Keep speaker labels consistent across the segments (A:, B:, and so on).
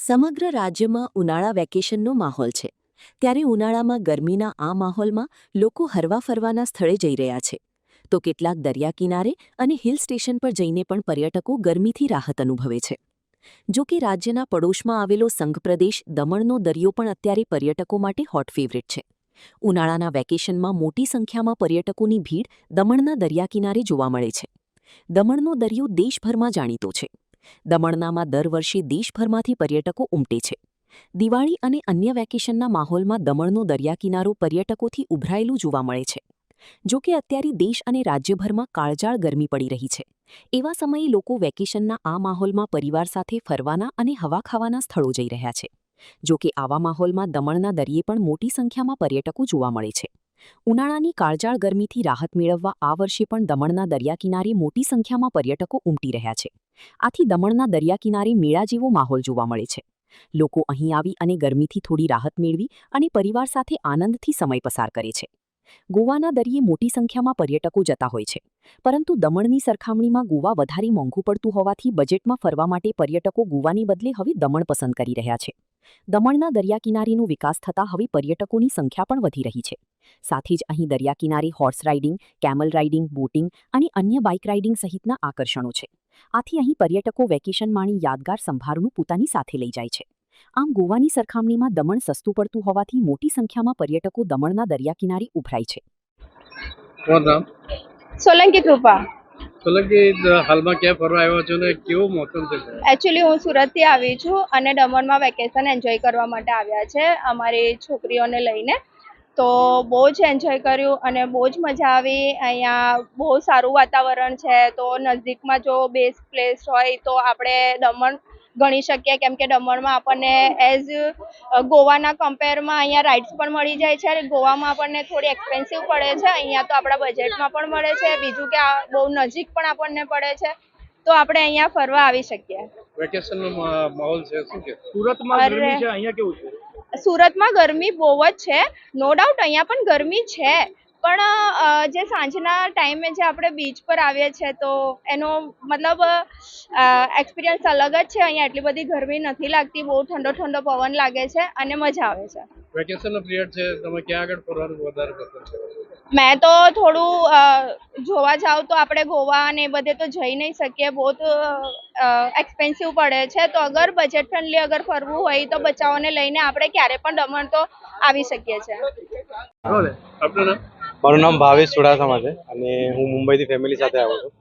A: સમગ્ર રાજ્યમાં ઉનાળા વેકેશનનો માહોલ છે. ત્યારે ઉનાળામાં ગરમીના આ માહોલમાં લોકો હરવા ફરવાના સ્થળે જઈ રહ્યા છે. તો કેટલાક દરિયા કિનારે અને હિલ સ્ટેશન પર જઈને પણ પર્યટકો ગરમીથી રાહત અનુભવે છે. જો કે રાજ્યના પડોશમાં આવેલો સંઘપ્રદેશ દમણનો દરિયો પણ અત્યારે પર્યટકો માટે હોટ ફેવરિટ છે. ઉનાળાના વેકેશનમાં મોટી સંખ્યામાં પર્યટકોની ભીડ દમણના દરિયા કિનારે જોવા મળે છે. દમણનો દરિયો દેશભરમાં જાણીતો છે. દમણનામાં દર વર્ષે દેશભરમાંથી પર્યટકો ઉમટે છે. દિવાળી અને અન્ય વેકેશનના માહોલમાં દમણનો દરિયાકિનારો પર્યટકોથી ઉભરાયેલું જોવા મળે છે. જો કે અત્યારે દેશ અને રાજ્યભરમાં કાળઝાળ ગરમી પડી રહી છે. એવા સમયે લોકો વેકેશનના આ માહોલમાં પરિવાર સાથે ફરવાના અને હવા ખાવાના સ્થળો જઈ રહ્યા છે. જો કે આવા માહોલમાં દમણના દરિયે પણ મોટી સંખ્યામાં પર્યટકો જોવા મળે છે. ઉનાળાની કાળઝાળ ગરમીથી રાહત મેળવવા આ વર્ષે પણ દમણના દરિયાકિનારે મોટી સંખ્યામાં પર્યટકો ઉમટી રહ્યા છે. આથી દમણના દરિયાકિનારે મેળા જેવો માહોલ જોવા મળે છે. લોકો અહીં આવી અને ગરમીથી થોડી રાહત મેળવી અને પરિવાર સાથે આનંદથી સમય પસાર કરે છે. ગોવાના દરિયે મોટી સંખ્યામાં પર્યટકો જતા હોય છે. પરંતુ દમણની સરખામણીમાં ગોવા વધારે મોંઘું પડતું હોવાથી બજેટમાં ફરવા માટે પર્યટકો ગોવાની બદલે હવે દમણ પસંદ કરી રહ્યા છે. દમણના દરિયાકિનારેનો વિકાસ થતાં હવે પર્યટકોની સંખ્યા પણ વધી રહી છે. સાથે જ અહીં દરિયાકિનારે horse riding, camel riding, boating અને અન્ય બાઇક રાઇડિંગ સહિતના આકર્ષણો છે. આથી અહીં પર્યટકો વેકેશન માણી યાદગાર સંભારનું પોતાની સાથે લઈ જાય છે. આમ ગોવાની સરખામણીમાં દમણ સસ્તું પડતું હોવાથી મોટી સંખ્યામાં પર્યટકો દમણના દરિયાકિનારે ઉભરાય છે.
B: સોલંકી કૃપા.
C: સોલંકી હાલમાં ક્યાં ફરવા આવ્યા છો ને કેવો મોસમ છે?
B: એકચ્યુઅલી હું સુરતથી આવી છું અને દમણમાં વેકેશન એન્જોય કરવા માટે આવ્યા છે અમારી છોકરીઓને લઈને. તો બહુ જ એન્જોય કર્યું અને બહુ જ મજા આવી. અહીંયા બહુ સારું વાતાવરણ છે. તો નજીકમાં જો બેસ્ટ પ્લેસ હોય તો આપણે દમણ ગણી શકીએ, કેમ કે દમણમાં આપણને એઝ ગોવાના કમ્પેરમાં અહીંયા રાઇડ્સ પણ મળી જાય છે. અને ગોવામાં આપણને થોડી એક્સપેન્સિવ પડે છે, અહીંયા તો આપણા બજેટમાં પણ મળે છે. બીજું કે આ બહુ નજીક પણ આપણને પડે છે, તો આપણે અહીંયા ફરવા આવી શકીએ.
C: વેકેશનનો માહોલ છે શું કે સુરતમાં ગરમી છે, અહીંયા કેવું છે?
B: સુરતમાં ગરમી બહુ જ છે, નો ડાઉટ અહીંયા પણ ગરમી છે. પણ જે સાંજના ટાઈમે જે આપણે બીચ પર આવીએ છીએ તો એનો મતલબ એક્સપિરિયન્સ અલગ જ છે. અહીંયા એટલી બધી ગરમી નથી લાગતી, બહુ ઠંડો ઠંડો પવન લાગે છે અને મજા આવે છે.
C: વેકેશનનો પિરિયડ છે, તમે ક્યાં આગળ ફરવાનું વધારે પસંદ કરો?
B: મેં તો થોડું જોવા જાઉં તો આપણે ગોવા અને એ બધે તો જઈ નહીં શકીએ, બહુ એક્સપેન્સિવ પડે છે. તો અગર બજેટ ફ્રેન્ડલી અગર ફરવું હોય તો બચ્ચાઓને લઈને આપણે ક્યારે પણ દમણ તો આવી શકીએ છીએ.
D: મારું નામ ભાવેશ ચુડાસમા છે અને હું મુંબઈથી ફેમિલી સાથે આવ્યો છું.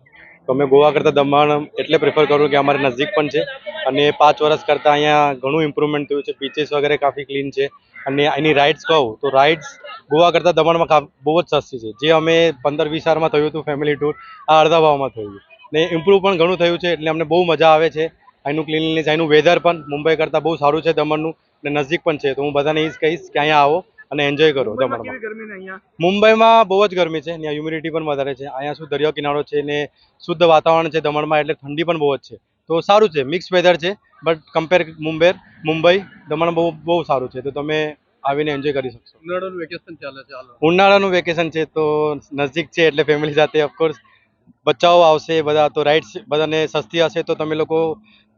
D: તો અમે ગોવા કરતાં દમણ એટલે પ્રિફર કરું કે અમારે નજીક પણ છે અને 5 વર્ષ કરતાં અહીંયા ઘણું ઇમ્પ્રુવમેન્ટ થયું છે. બીચીસ વગેરે કાફી ક્લીન છે અને એની રાઇડ્સ કહું તો રાઇડ્સ ગોવા કરતાં દમણમાં બહુ જ સસ્તી છે. જે અમે 15-20 હજારમાં થયું હતું ફેમિલી ટૂર, આ અડધા ભાવમાં થયું ને ઇમ્પ્રૂવ પણ ઘણું થયું છે. એટલે અમને બહુ મજા આવે છે. અહીંનું ક્લીનલીનેસ, અહીંનું વેધર પણ મુંબઈ કરતાં બહુ સારું છે દમણનું અને નજીક પણ છે. તો હું બધાને એ જ કહીશ કે અહીંયા આવો અને એન્જોય કરો દમણમાં. મુંબઈમાં બહુ જ ગરમી છે, ત્યાં હ્યુમિડિટી પણ વધારે છે. અહીંયા શું દરિયો કિનારો છે ને શુદ્ધ વાતાવરણ છે દમણમાં, એટલે ઠંડી પણ બહુ જ છે. તો સારું છે, મિક્સ વેધર છે. બટ કમ્પેર મુંબઈ દમણ બહુ સારું છે. તો તમે આવીને એન્જોય કરી શકશો.
C: ઉનાળાનું વેકેશન ચાલે છે.
D: ઉનાળાનું વેકેશન છે તો નજીક છે એટલે ફેમિલી સાથે ઓફકોર્સ બચ્ચાઓ આવશે બધા, તો રાઇડ્સ બધાને સસ્તી હશે તો તમે લોકો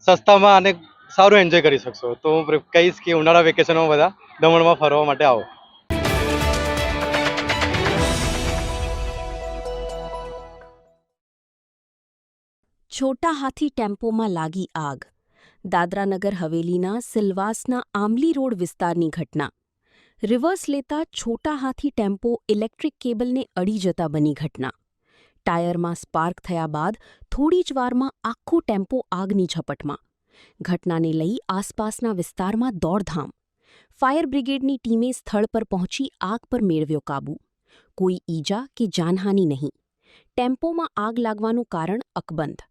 D: સસ્તામાં અને સારું એન્જોય કરી શકશો. તો હું કહીશ કે ઉનાળા વેકેશનમાં બધા દમણમાં ફરવા માટે આવો.
A: છોટા હાથી ટેમ્પોમાં લાગી આગ. દાદરાનગર હવેલીના સિલવાસના આમલી રોડ વિસ્તારની ઘટના. રિવર્સ લેતા છોટા હાથી ટેમ્પો ઇલેક્ટ્રિક કેબલને અડી જતા બની ઘટના. ટાયરમાં સ્પાર્ક થયા બાદ થોડી જ વારમાં આખો ટેમ્પો આગની ઝપટમાં. ઘટનાને લઈ આસપાસના વિસ્તારમાં દોડધામ. ફાયર બ્રિગેડની ટીમે સ્થળ પર પહોંચી આગ પર મેળવ્યો કાબૂ. કોઈ ઈજા કે જાનહાનિ નહીં. ટેમ્પોમાં આગ લાગવાનું કારણ અકબંધ.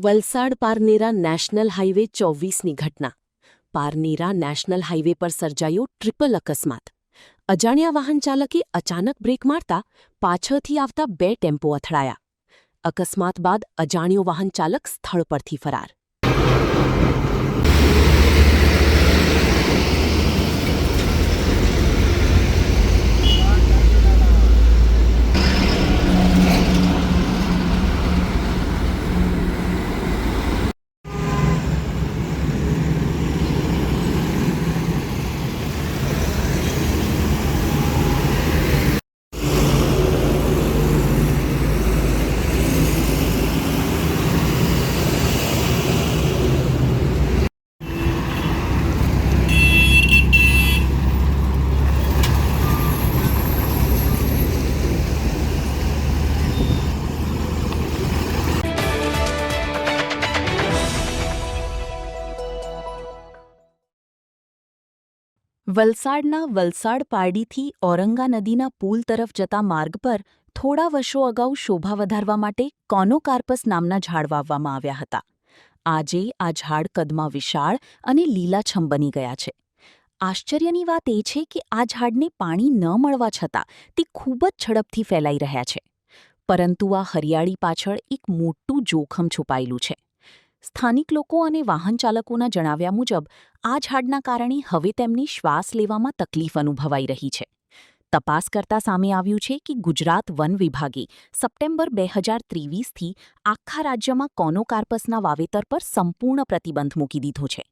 A: વલસાડ પારનેરા નેશનલ હાઈવે 24ની ઘટના. પારનેરા નેશનલ હાઈવે પર સર્જાયો ટ્રિપલ અકસ્માત. અજાણ્યા વાહન ચાલકે અચાનક બ્રેક મારતા પાછળથી આવતા 2 ટેમ્પો અથડાયા. અકસ્માત બાદ અજાણ્યો વાહન ચાલક સ્થળ પરથી ફરાર. વલસાડના વલસાડ પારડીથી ઔરંગા નદીના પુલ તરફ જતા માર્ગ પર થોડા વર્ષો અગાઉ શોભા વધારવા માટે કોનોકાર્પસ નામના ઝાડ વાવવામાં આવ્યા હતા. આજે આ ઝાડ કદમાં વિશાળ અને લીલાછમ બની ગયા છે. આશ્ચર્યની વાત એ છે કે આ ઝાડને પાણી ન મળવા છતાં તે ખૂબ જ ઝડપથી ફેલાઈ રહ્યા છે. પરંતુ આ હરિયાળી પાછળ એક મોટું જોખમ છુપાયેલું છે. સ્થાનિક લોકો અને વાહન ચાલકોના જણાવ્યા મુજબ આ ઝાડના કારણે હવે તેમને શ્વાસ લેવામાં તકલીફ અનુભવાઈ રહી છે. તપાસ કરતા સામે આવ્યું છે કે ગુજરાત વન વિભાગે સપ્ટેમ્બર 2023થી આખા રાજ્યમાં કોનોકાર્પસના વાવેતર પર સંપૂર્ણ પ્રતિબંધ મૂકી દીધો છે.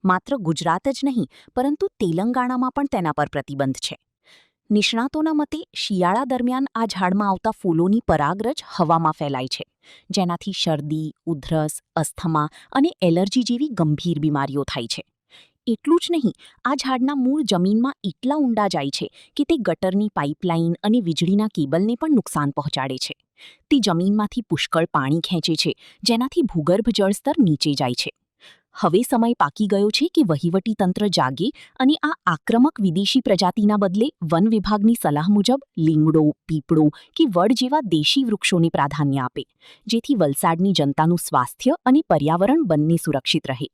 A: માત્ર ગુજરાત જ નહીં પરંતુ તેલંગાણામાં પણ તેના પર પ્રતિબંધ છે. નિષ્ણાતોના મતે શિયાળા દરમિયાન આ ઝાડમાં આવતા ફૂલોની પરાગરજ હવામાં ફેલાય છે, જેનાથી શરદી, ઉધરસ, અસ્થમા અને એલર્જી જેવી ગંભીર બીમારીઓ થાય છે. એટલું જ નહીં, આ ઝાડના મૂળ જમીનમાં એટલા ઊંડા જાય છે કે તે ગટરની પાઇપલાઇન અને વીજળીના કેબલને પણ નુકસાન પહોંચાડે છે. તે જમીનમાંથી પુષ્કળ પાણી ખેંચે છે, જેનાથી ભૂગર્ભ જળસ્તર નીચે જાય છે. હવે સમય પાકી ગયો છે કે વહીવટીતંત્ર જાગે અને આ આક્રમક વિદેશી પ્રજાતિના બદલે વન વિભાગની સલાહ મુજબ લીમડો, પીપળો કે વડ જેવા દેશી વૃક્ષોને પ્રાધાન્ય આપે, જેથી વલસાડની જનતાનું સ્વાસ્થ્ય અને પર્યાવરણ બંને સુરક્ષિત રહે.